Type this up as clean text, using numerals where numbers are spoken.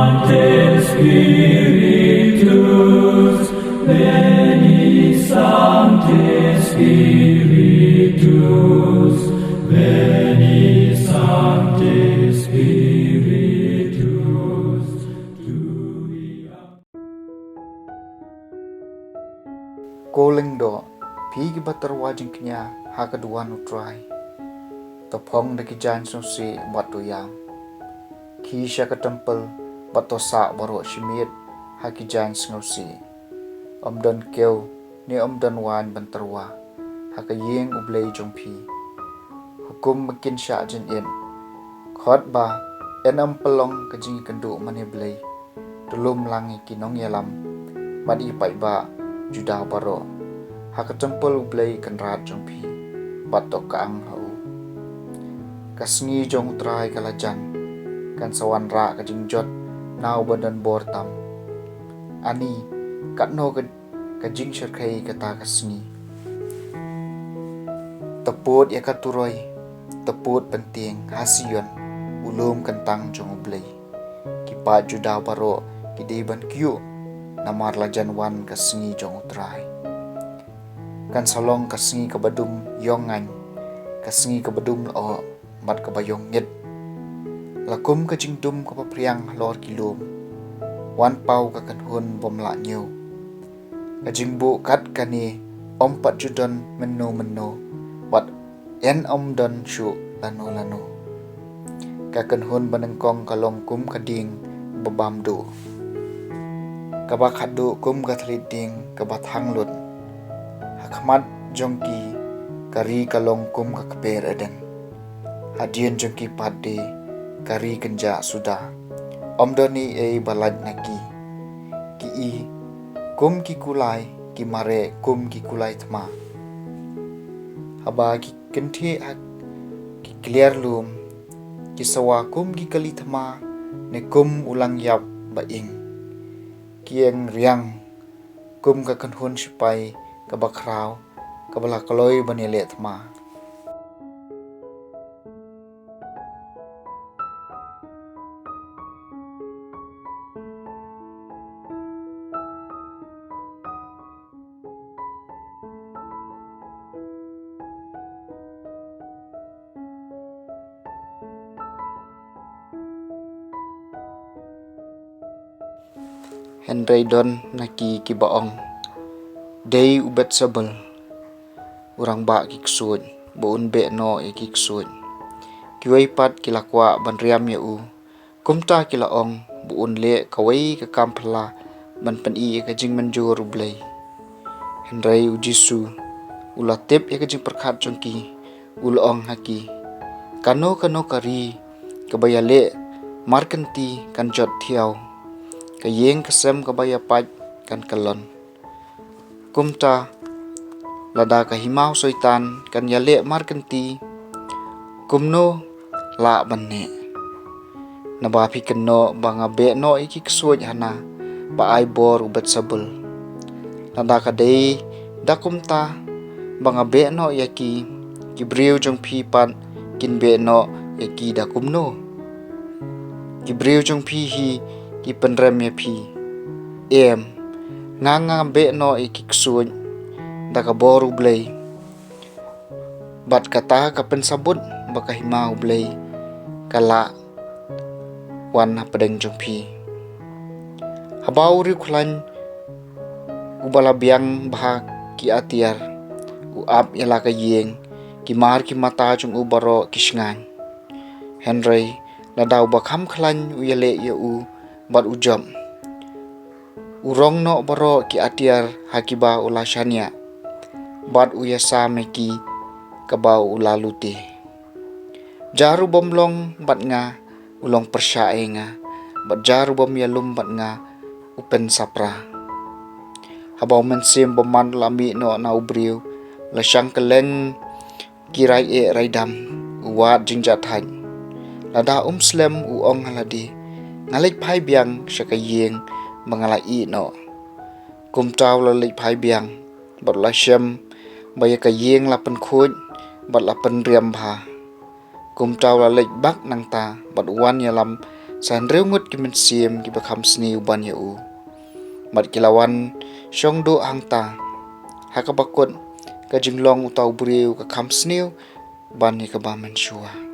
Sancte Spiritus, veni Sancte Spiritus, veni Sancte Spiritus, tuia. Koling do, pigi batar wajing kenya hakaduan utrai. Topong de kijan susi batu yam. Kisha ke tempel bato sa baro shimit hakijan sngausi. Omdan keu ni omdan wan bantarwa hakayeng ublay jongpi. Hukum makin sya jen in. Khot ba en pelong kajing kendu mani blay. Tulum langi kinong yalam madi pai ba juda baro. Hakatempel ublay kenrat jongpi bato kaang hau. Kasngi jong utrai kalajan kan sawan ra kajing jot nau badan bortam. Ani katno kajing syarkai kata kasngi. Teput ya katuroi, teput penting hasion ulum kentang jong ublay. Kipat juda baro kideban kyu namar lajan wan kasngi jong utrai. Kan salong kasngi kabadum yongan, kasngi kabadum lao mat kabayong ngit. Lakum kajing dum kapapriang lor kilum. Wan pau kakanhun bom la nyu. Kajing bu kat kani ompat judon menu bat en don shu lanu. Kakanhun banengkong kalong kum kading babam du. Kabak hadu kum kathliding kabat hanglun. Hakmat jongki kari kalong kum kakper eden. Hadian jongki pade kari kenja sudah. Omdoni balad naki. Ki i kum ki kulai ki mare kum ki kulai thma. Haba ki kenthe ki clear lum ki sawa kum ki kali thma ne kum ulang yap ba ing. Kieng riang kum ka kanhun sipai ka bakrau ka bala kaloi banele thma. Henry don naki kibaong day ubet sabel urang ba kiksud buun be no kiksud kiway pat kilakwa banriam ya u kumta kilaong buun le kaway kakampla ban pani kajing manjur ublay. Henry ujisu ulatip ya kajing perkhat jongki ulong haki kano kari kabayale markanti kan jot thiaw. Kayeng kesem kabaya paj kan kalon. Kumta lada kahimau soitan kan yale markanti kumno la banne. Nabapi keno banga be no iki kesuaj hana ba ai bor ubat sabel. Lada kadai da kumta banga be no yaki kibriu jong pi pat kin be no yaki da kumno. Kibriu jong pi hi ki penrem ya pi nganga be no ikiksuj da ka boru blay bat kata ka pensabut baka himau blay kala wan padeng jompi habau ri khulan ubala biang bah ki atiar uap yala ka yeng ki mar ki mata jong ubaro kisngan. Henry ladau bakham khlan uyale ya u bat ujam urong no baro ki atiar hakiba ulashania bat uyasa meki kabau ulaluti jaru bomlong bat nga ulong persyae nga bat jaru bom yalum bat nga upen sapra habau mensim boman lambi no na ubriu la syang keleng kirai e raidam uwat jingjat han lada slem uong haladi ngalik phai biang syakayeng mangalai no kumtaw lalik phai biang bat la syem baya kayeng lapan khoj bat lapan riam bha kumtaw lalik bak nang ta bat wan yalam san reungut ki men siem ki bakham sniu ban ya u mat kilawan shong do hangta hakabakot ka jinglong utau buriu ka kham sniu ban ni ka ba men shua